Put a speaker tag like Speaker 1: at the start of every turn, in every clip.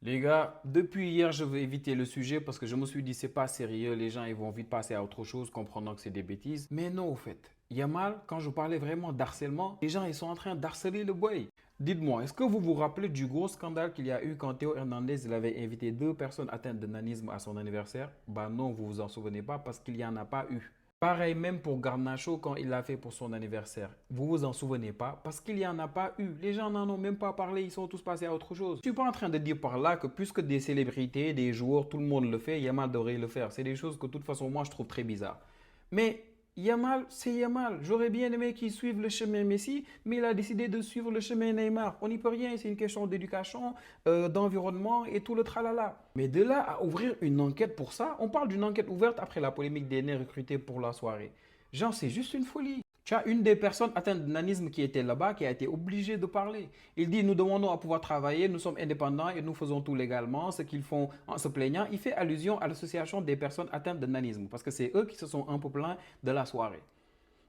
Speaker 1: Les gars, depuis hier, je veux éviter le sujet parce que je me suis dit c'est pas sérieux, les gens ils vont vite passer à autre chose comprenant que c'est des bêtises. Mais non, au fait, Yamal, quand je parlais vraiment d'harcèlement, les gens ils sont en train d'harceler le boy. Dites-moi, est-ce que vous vous rappelez du gros scandale qu'il y a eu quand Théo Hernandez il avait invité deux personnes atteintes de nanisme à son anniversaire? Bah non, vous vous en souvenez pas parce qu'il n'y en a pas eu. Pareil même pour Garnacho quand il l'a fait pour son anniversaire. Vous vous en souvenez pas parce qu'il n'y en a pas eu. Les gens n'en ont même pas parlé, ils sont tous passés à autre chose. Je ne suis pas en train de dire par là que puisque des célébrités, des joueurs, tout le monde le fait, Yamal devrait le faire. C'est des choses que de toute façon moi je trouve très bizarres. Mais Yamal, c'est Yamal. J'aurais bien aimé qu'il suive le chemin Messi, mais il a décidé de suivre le chemin Neymar. On n'y peut rien, c'est une question d'éducation, d'environnement et tout le tralala. Mais de là à ouvrir une enquête pour ça, on parle d'une enquête ouverte après la polémique des nez recrutés pour la soirée. Genre, c'est juste une folie. Tu as une des personnes atteintes de nanisme qui était là-bas qui a été obligée de parler. Il dit, nous demandons à pouvoir travailler, nous sommes indépendants et nous faisons tout légalement. Ce qu'ils font en se plaignant, il fait allusion à l'association des personnes atteintes de nanisme parce que c'est eux qui se sont un peu plaints de la soirée.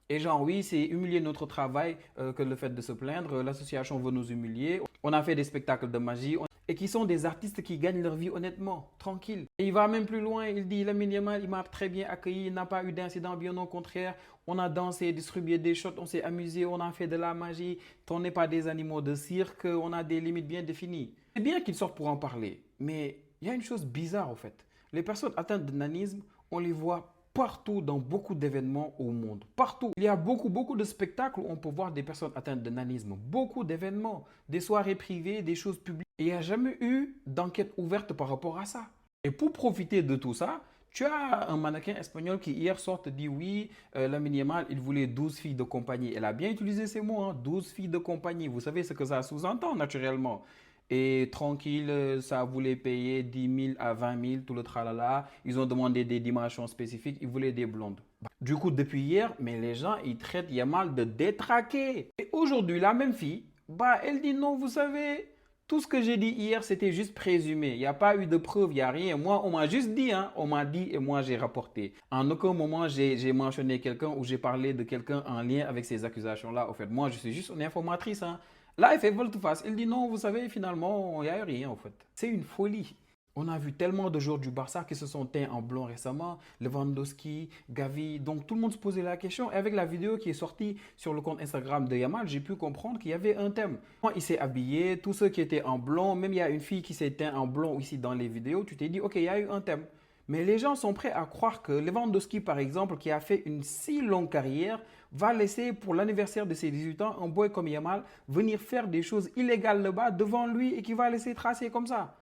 Speaker 1: Et genre, oui, c'est humilier notre travail que le fait de se plaindre. L'association veut nous humilier. On a fait des spectacles de magie et qui sont des artistes qui gagnent leur vie honnêtement, tranquille. Et il va même plus loin, il dit, Lamine Yamal, il m'a très bien accueilli, il n'a pas eu d'incident, bien au contraire. On a dansé, distribué des shots, on s'est amusé, on a fait de la magie. On n'est pas des animaux de cirque, on a des limites bien définies. C'est bien qu'il sorte pour en parler, mais il y a une chose bizarre au fait. Les personnes atteintes de nanisme, on les voit partout dans beaucoup d'événements au monde. Partout. Il y a beaucoup de spectacles où on peut voir des personnes atteintes de nanisme. Beaucoup d'événements, des soirées privées, des choses publiques. Et il n'y a jamais eu d'enquête ouverte par rapport à ça. Et pour profiter de tout ça, tu as un mannequin espagnol qui hier soir te dit oui, Lamine Yamal, il voulait 12 filles de compagnie. Elle a bien utilisé ces mots, hein, 12 filles de compagnie. Vous savez ce que ça sous-entend naturellement. Et tranquille, ça voulait payer 10 000 à 20 000, tout le tralala. Ils ont demandé des dimensions spécifiques, ils voulaient des blondes. Du coup, depuis hier, mais les gens, ils traitent Yamal de détraqué. Et aujourd'hui, la même fille, bah, elle dit non, vous savez, tout ce que j'ai dit hier, c'était juste présumé. Il n'y a pas eu de preuve, il n'y a rien. Moi, on m'a juste dit, hein, on m'a dit et moi, j'ai rapporté. En aucun moment, j'ai mentionné quelqu'un ou j'ai parlé de quelqu'un en lien avec ces accusations-là. Au fait, moi, je suis juste une informatrice, hein. Là, il fait volte-face. Il dit non, vous savez, finalement, il n'y a eu rien, en fait. C'est une folie. On a vu tellement de joueurs du Barça qui se sont teints en blanc récemment, Lewandowski, Gavi, donc tout le monde se posait la question. Et avec la vidéo qui est sortie sur le compte Instagram de Yamal, j'ai pu comprendre qu'il y avait un thème. Quand il s'est habillé, tous ceux qui étaient en blanc, même il y a une fille qui s'est teint en blanc ici dans les vidéos, tu t'es dit, ok, il y a eu un thème. Mais les gens sont prêts à croire que Lewandowski, par exemple, qui a fait une si longue carrière, va laisser pour l'anniversaire de ses 18 ans un boy comme Yamal venir faire des choses illégales là-bas devant lui et qui va laisser tracer comme ça.